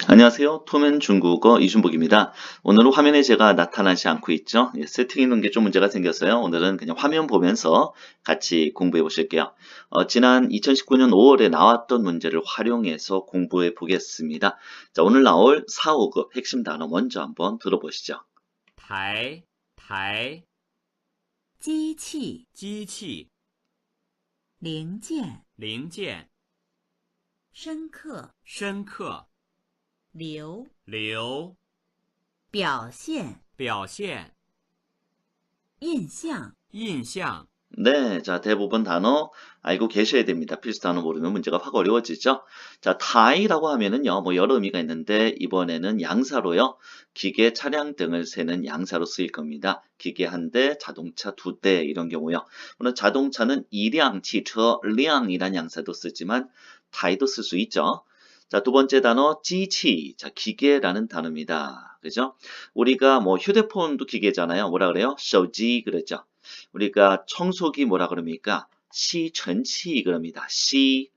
안녕하세요. 톰앤 중국어 이준복입니다. 오늘은 화면에 제가 나타나지 않고 있죠. 세팅해 놓은 게 좀 문제가 생겼어요. 오늘은 그냥 화면 보면서 같이 공부해 보실게요. 지난 2019년 5월에 나왔던 문제를 활용해서 공부해 보겠습니다. 자, 오늘 나올 4, 5급 핵심 단어 먼저 한번 들어보시죠. 台台机器、机器零件、零件深刻、深刻流、流表现、表现印象、印象 네, 자, 대부분 단어 알고 계셔야 됩니다. 필수 단어 모르면 문제가 확 어려워지죠. 자, 타이라고 하면은요, 뭐 여러 의미가 있는데 이번에는 양사로요. 기계, 차량 등을 세는 양사로 쓰일 겁니다. 기계 한 대, 자동차 두 대 이런 경우요. 물론 자동차는 이량,汽车, 량이란 양사도 쓰지만 타이도 쓸 수 있죠. 자, 두 번째 단어 지치. 자, 기계라는 단어입니다. 그죠? 우리가 뭐 휴대폰도 기계잖아요. 뭐라 그래요? 手机 그랬죠. 우리가 청소기 뭐라 그럽니까? 시천치 그럽니다. 시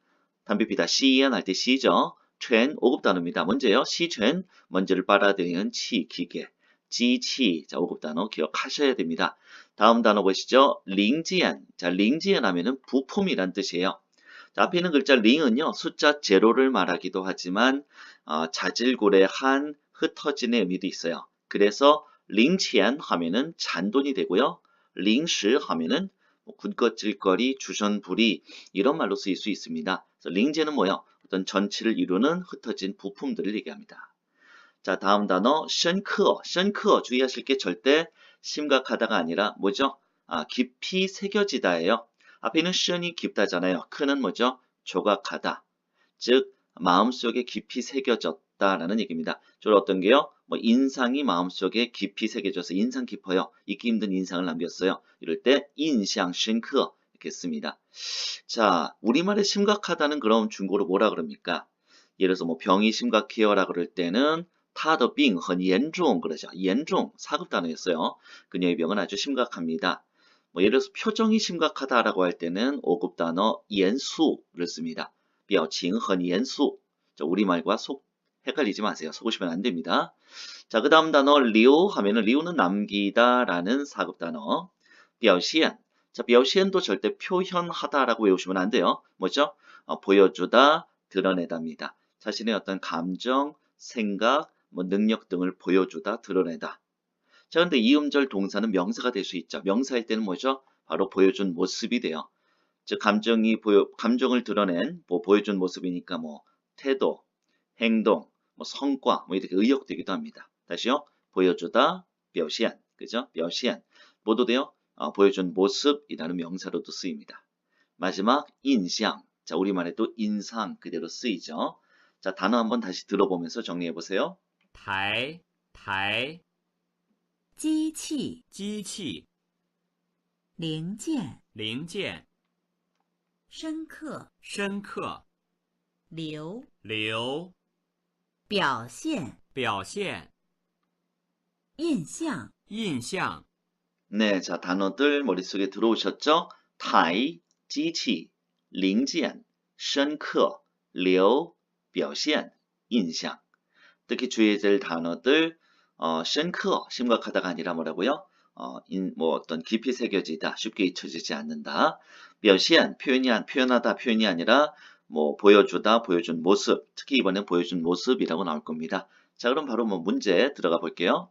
담배피다 시연 할 때 시죠. 천 5급 단어입니다. 먼저요. 시천 먼지를 빨아들이는 치 기계. 지치 자 5급 단어 기억하셔야 됩니다. 다음 단어 보시죠. 링지엔 자 링지엔 하면은 부품이란 뜻이에요. 자, 앞에 있는 글자 링은요. 숫자 제로를 말하기도 하지만 자질구레한 흩어진의 의미도 있어요. 그래서 링치엔 하면은 잔돈이 되고요. 링시 하면은 군것질거리, 주전부리 이런 말로 쓰일 수 있습니다. 그래서 링제는 뭐요? 어떤 전치를 이루는 흩어진 부품들을 얘기합니다. 자, 다음 단어 션크어. 션크어 주의하실 게 절대 심각하다가 아니라 뭐죠? 깊이 새겨지다예요. 앞에 있는 션이 깊다잖아요. 크는 뭐죠? 조각하다. 즉 마음속에 깊이 새겨졌다라는 얘기입니다. 주로 어떤 게요? 뭐 인상이 마음속에 깊이 새겨져서 인상 깊어요. 잊기 힘든 인상을 남겼어요. 이럴 때 인상深刻 이렇게 씁니다. 자, 우리말에 심각하다는 그럼 중국어로 뭐라 그럽니까? 예를 들어서 뭐 병이 심각해요라 그럴 때는 他的病很严重 그러죠. 严重 사급 단어였어요. 그녀의 병은 아주 심각합니다. 뭐 예를 들어서 표정이 심각하다라고 할 때는 5급 단어 严肃를 씁니다. 表情很严肃 우리말과 헷갈리지 마세요. 속으시면 안 됩니다. 자, 그 다음 단어 리오 하면은 리오는 남기다라는 4급 단어. 表现 자, 表现도 절대 표현하다라고 외우시면 안 돼요. 뭐죠? 보여주다, 드러내다입니다. 자신의 어떤 감정, 생각, 뭐 능력 등을 보여주다, 드러내다. 자, 근데 이음절 동사는 명사가 될 수 있죠. 명사일 때는 뭐죠? 바로 보여준 모습이 돼요. 즉, 감정을 드러낸, 뭐, 보여준 모습이니까 뭐, 태도, 행동, 뭐, 성과, 뭐, 이렇게 의역되기도 합니다. 다시요. 보여주다, 表现, 그죠? 表现. 모두 돼요. 보여준 모습이라는 명사로도 쓰입니다. 마지막, 인상. 자, 우리말에도 인상 그대로 쓰이죠. 자, 단어 한번 다시 들어보면서 정리해 보세요. 台台机器、机器零件、零件深刻、深刻流、流表现、表现印象、印象 네, 자, 단어들 머릿속에 들어오셨죠? 타이, 지치, 零件, 深刻, 流, 表现, 인상. 특히 주의해야 될 단어들, 深刻, 심각하다가 아니라 뭐라고요? 뭐 어떤 깊이 새겨지다, 쉽게 잊혀지지 않는다. 表现, 표현하다, 표현이 아니라 뭐 보여주다, 보여준 모습. 특히 이번엔 보여준 모습이라고 나올 겁니다. 자, 그럼 바로 뭐 문제 들어가 볼게요.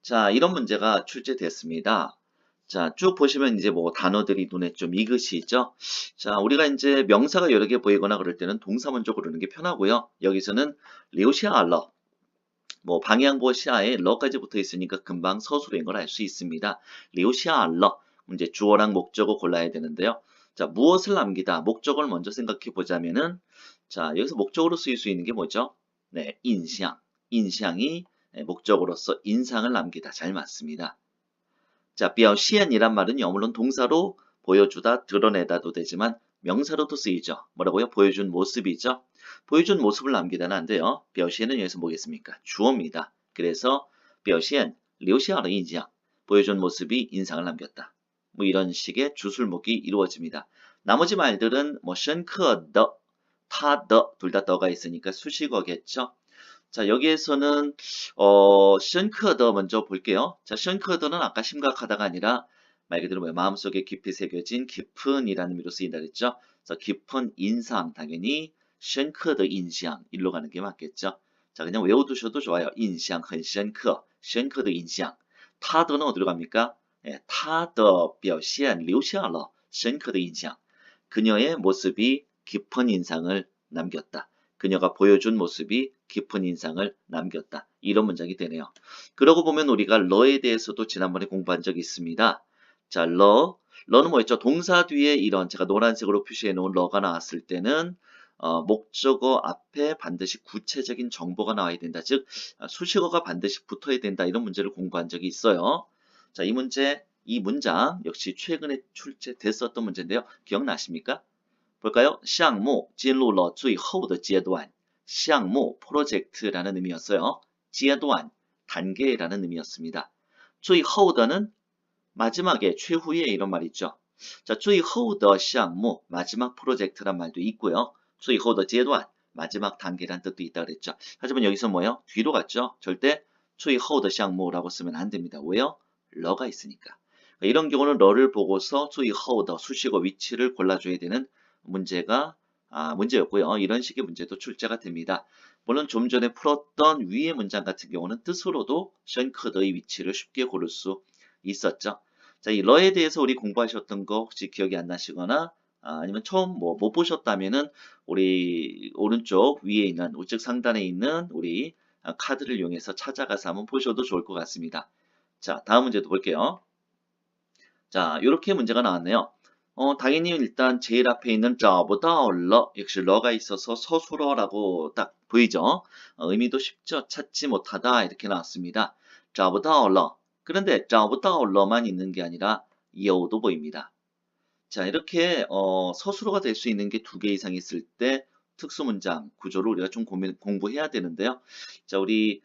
자, 이런 문제가 출제됐습니다. 자, 쭉 보시면 이제 뭐 단어들이 눈에 좀 익으시죠? 자, 우리가 이제 명사가 여러 개 보이거나 그럴 때는 동사 먼저 고르는 게 편하고요. 여기서는 리오시아러, 뭐 방향보 시아에 러까지 붙어 있으니까 금방 서술인 걸 알 수 있습니다. 리오시아러, 이제 주어랑 목적어 골라야 되는데요. 자, 무엇을 남기다, 목적을 먼저 생각해 보자면은, 자, 여기서 목적으로 쓰일 수 있는 게 뭐죠? 네, 인상. 인상이 목적으로서 인상을 남기다. 잘 맞습니다. 자, 表现이란 말은요, 물론 동사로 보여주다, 드러내다도 되지만 명사로도 쓰이죠. 뭐라고요? 보여준 모습이죠. 보여준 모습을 남기다는 안 돼요. 表现은 여기서 뭐겠습니까? 주어입니다. 그래서 表现, 留下了印象, 보여준 모습이 인상을 남겼다. 뭐 이런 식의 주술목이 이루어집니다. 나머지 말들은 뭐 深刻的, 他的, 둘 다 더가 있으니까 수식어겠죠. 자, 여기에서는 션크더 먼저 볼게요. 자, 션크더는 아까 심각하다가 아니라 말 그대로 뭐예요? 마음속에 깊이 새겨진 깊은이라는 의미로 쓰인다 그랬죠. 그래서 깊은 인상 당연히 션크더 인상 일로 가는 게 맞겠죠. 자, 그냥 외워두셔도 좋아요. 인상, 很深刻, 션크더 인상. 타더는 어디로 갑니까? 예, 他的表现留下了深刻的印象. 그녀의 모습이 깊은 인상을 남겼다. 그녀가 보여준 모습이 깊은 인상을 남겼다. 이런 문장이 되네요. 그러고 보면 우리가 러에 대해서도 지난번에 공부한 적이 있습니다. 자, 러는 뭐였죠? 동사 뒤에 이런 제가 노란색으로 표시해 놓은 러가 나왔을 때는 목적어 앞에 반드시 구체적인 정보가 나와야 된다. 즉, 수식어가 반드시 붙어야 된다. 이런 문제를 공부한 적이 있어요. 자, 이 문장 역시 최근에 출제됐었던 문제인데요. 기억나십니까? 볼까요? 项目进入了最后的阶段. 项目, 프로젝트라는 의미였어요. 阶段, 단계라는 의미였습니다. 最后的는 마지막에, 최후에 이런 말 있죠. 자, 最后的项目, 마지막 프로젝트란 말도 있고요. 最后的阶段, 마지막 단계란 뜻도 있다 그랬죠. 하지만 여기서 뭐예요? 뒤로 갔죠. 절대 最后的项目라고 쓰면 안 됩니다. 왜요? 러가 있으니까. 이런 경우는 러를 보고서 最后的 수식어 위치를 골라줘야 되는 문제였고요. 이런 식의 문제도 출제가 됩니다. 물론 좀 전에 풀었던 위의 문장 같은 경우는 뜻으로도 션크더의 위치를 쉽게 고를 수 있었죠. 자, 이 러에 대해서 우리 공부하셨던 거 혹시 기억이 안 나시거나 아니면 처음 못 보셨다면은 우리 오른쪽 위에 있는 우측 상단에 있는 우리 카드를 이용해서 찾아가서 한번 보셔도 좋을 것 같습니다. 자, 다음 문제도 볼게요. 자, 이렇게 문제가 나왔네요. 당연히 일단 제일 앞에 있는 找不到了 역시 러가 있어서 서술어라고 딱 보이죠? 의미도 쉽죠? 찾지 못하다 이렇게 나왔습니다. 找不到了. 그런데 找不到了만 있는 게 아니라 有도 보입니다. 자, 이렇게 서술어가 될 수 있는 게 두 개 이상 있을 때 특수문장 구조를 우리가 좀 공부해야 되는데요. 자, 우리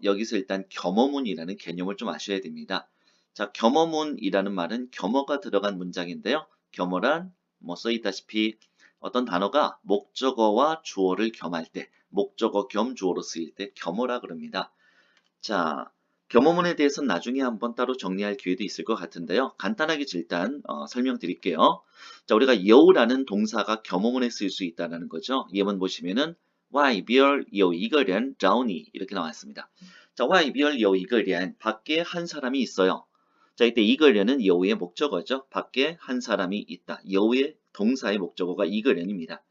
여기서 일단 겸어문이라는 개념을 좀 아셔야 됩니다. 자, 겸어문이라는 말은 겸어가 들어간 문장인데요. 겸어란 뭐 써있다시피 어떤 단어가 목적어와 주어를 겸할 때, 목적어 겸 주어로 쓰일 때 겸어라 그럽니다. 자, 겸어문에 대해서는 나중에 한번 따로 정리할 기회도 있을 것 같은데요. 간단하게 일단 설명드릴게요. 자, 우리가 여우라는 동사가 겸어문에 쓰일 수 있다는 거죠. 예문 보시면은 外边有一个人找你 이렇게 나왔습니다. 자, 外边有一个人 밖에 한 사람이 있어요. 자, 이때 이거련은 여우의 목적어죠. 밖에 한 사람이 있다. 여우의 동사의 목적어가 이거련입니다.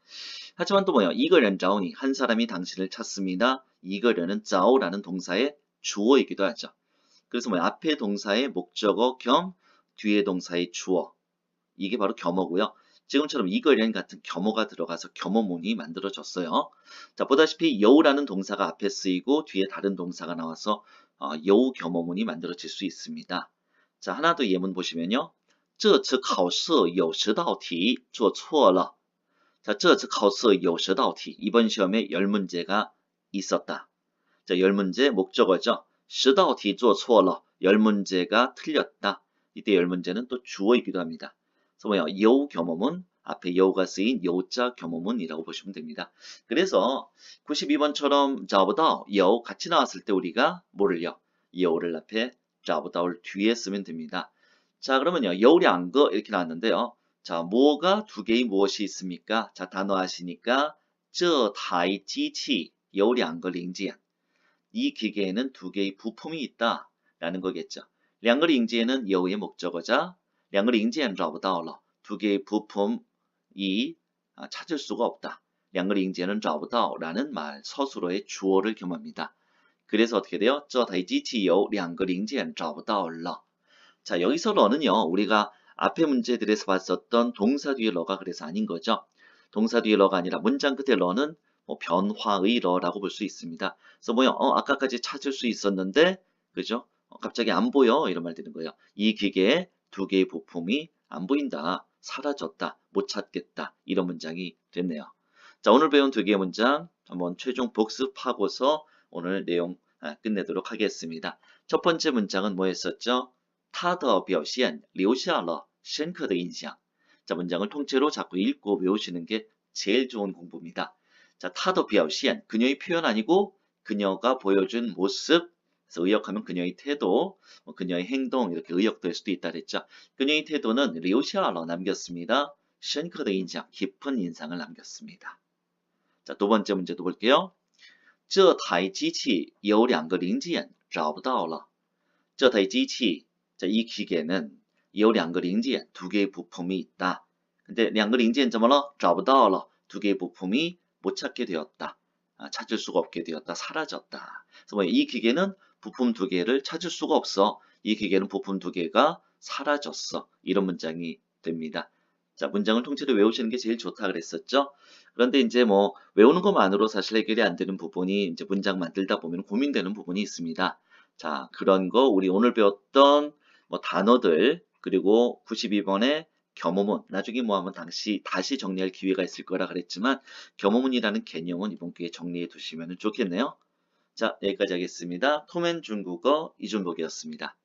하지만 또 뭐예요? 이거련 자오니 한 사람이 당신을 찾습니다. 이거련은 자오라는 동사의 주어이기도 하죠. 그래서 뭐예요? 앞에 동사의 목적어 겸 뒤에 동사의 주어. 이게 바로 겸어고요. 지금처럼 이거련 같은 겸어가 들어가서 겸어문이 만들어졌어요. 자, 보다시피 여우라는 동사가 앞에 쓰이고 뒤에 다른 동사가 나와서 여우 겸어문이 만들어질 수 있습니다. 자, 하나 더 예문 보시면요. 这次考试有10道题做错了. 자, 这次考试有10道题. 이번 시험에 10문제가 있었다. 자, 10문제 목적어죠. 10道题做错了. 10문제가 틀렸다. 이때 10문제는 또 주어이기도 합니다. 그래서 뭐예요? 여우 겸어문, 앞에 여우가 쓰인 여우자 겸어문이라고 보시면 됩니다. 그래서 92번처럼 找不到, 여우 같이 나왔을 때 우리가 뭐를요? 여우를 앞에 找不到를 뒤에 쓰면 됩니다. 자, 그러면요. 有两个 이렇게 나왔는데요. 자, 뭐가 두 개의 무엇이 있습니까? 자, 단어 아시니까 这台机器有两个零件. 이 기계에는 두 개의 부품이 있다 라는 거겠죠. 两个零件은 여우의 목적어자 两个零件找不到了. 두 개의 부품이 찾을 수가 없다. 两个零件은找不到라는 말 서술어의 주어를 겸합니다. 그래서 어떻게 돼요? 这台机器有两个零件找不到了. 자, 여기서 러는요. 우리가 앞에 문제들에서 봤었던 동사 뒤에 러가 그래서 아닌 거죠. 동사 뒤에 러가 아니라 문장 끝에 러는 뭐 변화의 러라고 볼 수 있습니다. 그래서 뭐요? 아까까지 찾을 수 있었는데 그죠? 갑자기 안 보여 이런 말 되는 거예요. 이 기계에 두 개의 부품이 안 보인다. 사라졌다. 못 찾겠다. 이런 문장이 됐네요. 자, 오늘 배운 두 개의 문장 한번 최종 복습하고서 오늘 내용 끝내도록 하겠습니다. 첫 번째 문장은 뭐였었죠? 他的表现留下了深刻的印象. 자, 문장을 통째로 자꾸 읽고 외우시는 게 제일 좋은 공부입니다. 자, 他的表现 그녀의 표현 아니고 그녀가 보여준 모습, 그래서 의역하면 그녀의 태도, 그녀의 행동 이렇게 의역될 수도 있다 그랬죠. 그녀의 태도는 留下了 남겼습니다. 深刻的印象 깊은 인상을 남겼습니다. 자, 두 번째 문제도 볼게요. 这台机器有两个零件找不到了. 这台机器, 자, 이 기계는 有两个零件, 두 개의 부품이 있다. 근데 两个零件怎么了? 找不到了. 두 개의 부품이 못 찾게 되었다. 찾을 수가 없게 되었다. 사라졌다. 그래서 이 기계는 부품 두 개를 찾을 수가 없어. 이 기계는 부품 두 개가 사라졌어. 이런 문장이 됩니다. 자, 문장을 통째로 외우시는 게 제일 좋다 그랬었죠. 그런데 이제 뭐 외우는 것만으로 사실 해결이 안 되는 부분이 이제 문장 만들다 보면 고민되는 부분이 있습니다. 자, 그런 거 우리 오늘 배웠던 뭐 단어들 그리고 92번의 겸호문, 나중에 뭐 한번 다시 정리할 기회가 있을 거라 그랬지만 겸호문이라는 개념은 이번 기회에 정리해 두시면 좋겠네요. 자, 여기까지 하겠습니다. 톰앤 중국어 이준복이었습니다.